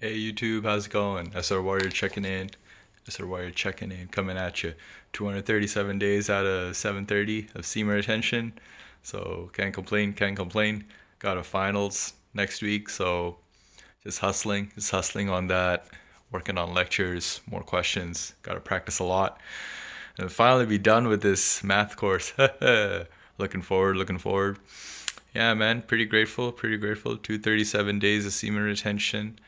Hey YouTube, how's it going? SR Warrior checking in. SR Warrior checking in, coming at you. 237 days out of 730 of Semen retention. So can't complain, can't complain. Got a finals next week, so just hustling on that. Working on lectures, more questions. Got to practice a lot. And finally be done with this math course. Looking forward, looking forward. Yeah, man, pretty grateful, pretty grateful. 237 days of semen retention.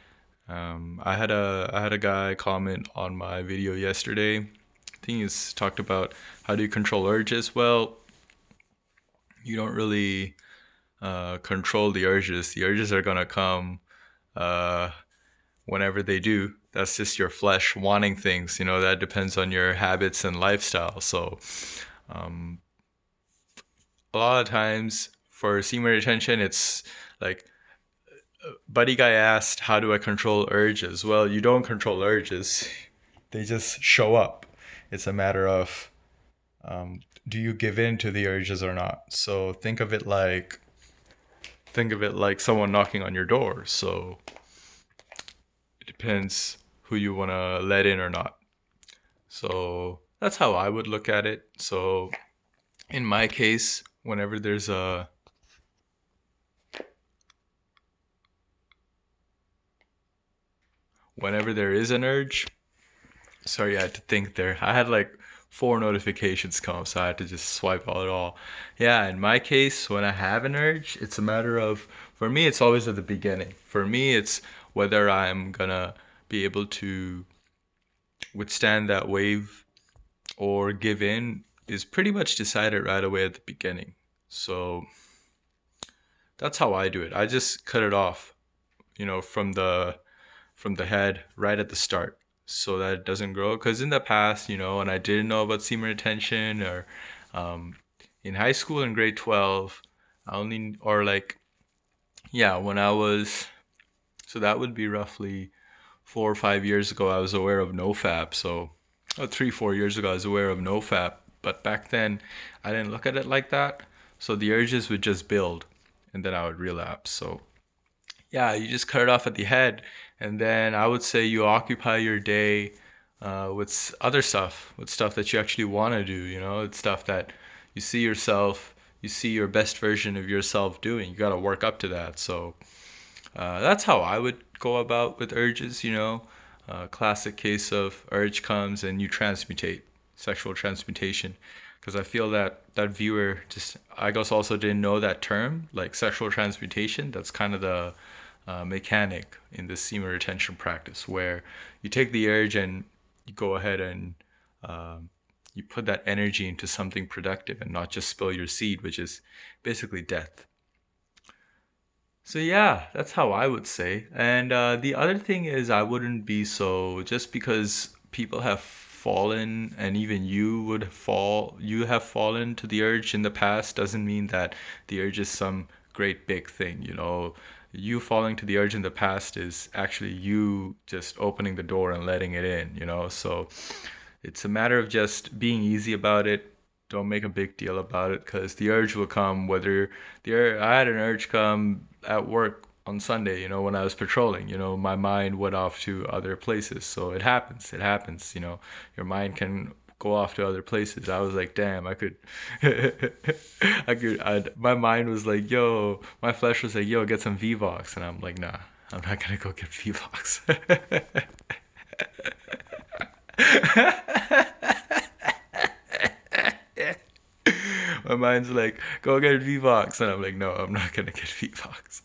I had a guy comment on my video yesterday. I think he's talked about how do you control urges. Well, you don't really control the urges. The urges are gonna come uh, whenever they do. That's just your flesh wanting things. That depends on your habits and lifestyle. So um, a lot of times for semen retention, it's like buddy guy asked, how do I control urges? Well, you don't control urges. They just show up. It's a matter of um, do you give in to the urges or not? So think of it like someone knocking on your door. So it depends who you want to let in or not. So that's how I would look at it. So in my case, whenever there is an urge, sorry, I had to think there. I had like four notifications come, so I had to just swipe all it all. Yeah, in my case, when I have an urge, it's a matter of, for me, it's always at the beginning. For me, it's whether I'm gonna be able to withstand that wave or give in is pretty much decided right away at the beginning. So that's how I do it. I just cut it off, from the head right at the start so that it doesn't grow. Because in the past, when I didn't know about semen retention or um, in high school in grade 12, I only, or like, yeah, when I was, so that would be roughly 4 or 5 years ago, I was aware of NoFap. So 3, 4 years ago, I was aware of NoFap. But back then, I didn't look at it like that. So the urges would just build and then I would relapse. So yeah, you just cut it off at the head, and then I would say you occupy your day with other stuff, with stuff that you actually want to do. It's stuff that you see yourself, you see your best version of yourself doing. You got to work up to that. So that's how I would go about with urges. Classic case of urge comes and you transmutate, sexual transmutation. Because I feel that that viewer just, I guess, also didn't know that term, like sexual transmutation. That's kind of the mechanic in the semen retention practice, where you take the urge and you go ahead and you put that energy into something productive and not just spill your seed, which is basically death. So yeah, that's how I would say. And the other thing is, I wouldn't be so, just because people have fallen and even you have fallen to the urge in the past doesn't mean that the urge is some great big thing. You falling to the urge in the past is actually you just opening the door and letting it in. So it's a matter of just being easy about it. Don't make a big deal about it because the urge will come. I had an urge come at work on Sunday, when I was patrolling. My mind went off to other places. So it happens. It happens. Your mind can go off to other places. I was like, damn, I could, my mind was like, yo, my flesh was like, yo, get some V-Vox. And I'm like, nah, I'm not gonna go get V-Vox. My mind's like, go get V-Vox. And I'm like, no, I'm not gonna get V-Vox.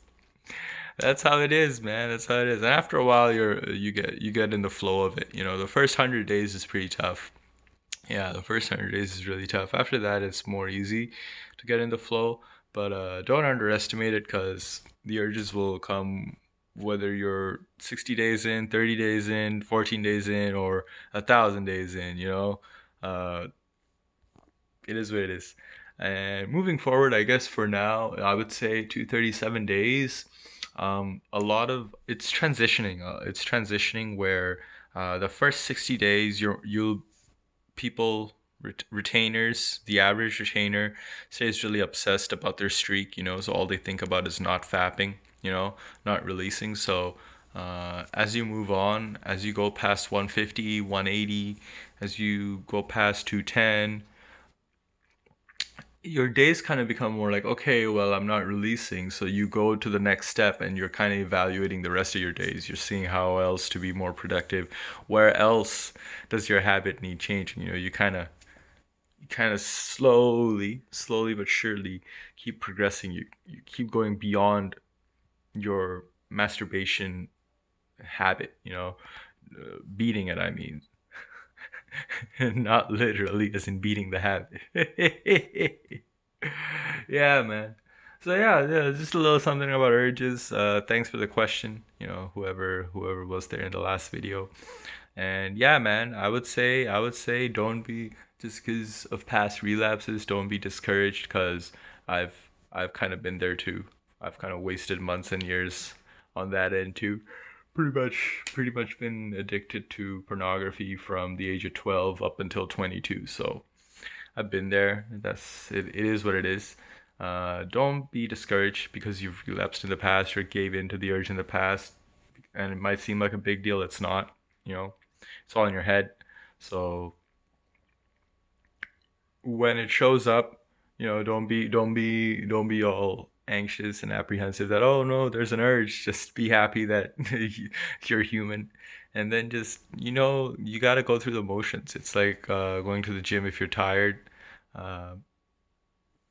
That's how it is, man. That's how it is. And after a while, you get in the flow of it. The first 100 days is pretty tough. Yeah, the first 100 days is really tough. After that, it's more easy to get in the flow. But don't underestimate it because the urges will come whether you're 60 days in, 30 days in, 14 days in, or 1,000 days in. Uh, it is what it is. And moving forward, I guess for now, I would say 237 days. A lot of it's transitioning. It's transitioning where the first 60 days you'll people retainers, the average retainer stays really obsessed about their streak, so all they think about is not fapping, not releasing. So As you move on, as you go past 150, 180, as you go past 210, your days kind of become more like, okay, well, I'm not releasing. So you go to the next step and you're kind of evaluating the rest of your days. You're seeing how else to be more productive. Where else does your habit need changing? You kind of slowly but surely keep progressing. You keep going beyond your masturbation habit, beating it, I mean. Not literally as in beating the habit. Yeah, man. So yeah, just a little something about urges. Thanks for the question, whoever was there in the last video. And yeah, man, I would say don't be just because of past relapses, don't be discouraged because I've I've kind of been there too. I've kind of wasted months and years on that end too. Pretty much been addicted to pornography from the age of 12 up until 22. So I've been there. It is what it is. Don't be discouraged because you've relapsed in the past or gave in to the urge in the past, and it might seem like a big deal. It's not. You know, it's all in your head. So when it shows up, don't be all anxious and apprehensive that, oh no, there's an urge. Just be happy that you're human. And then just, you got to go through the motions. It's like going to the gym if you're tired. Uh,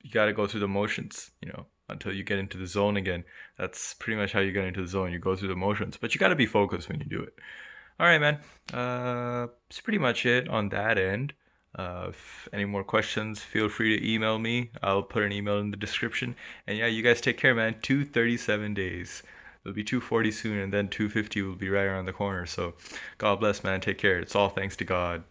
you got to go through the motions, until you get into the zone again. That's pretty much how you get into the zone. You go through the motions, but you got to be focused when you do it. All right, man. It's pretty much it on that end. If any more questions, feel free to email me. I'll put an email in the description. And yeah, you guys take care, man. 237 days. It'll be 240 soon, and then 250 will be right around the corner. So, God bless, man. Take care. It's all thanks to God.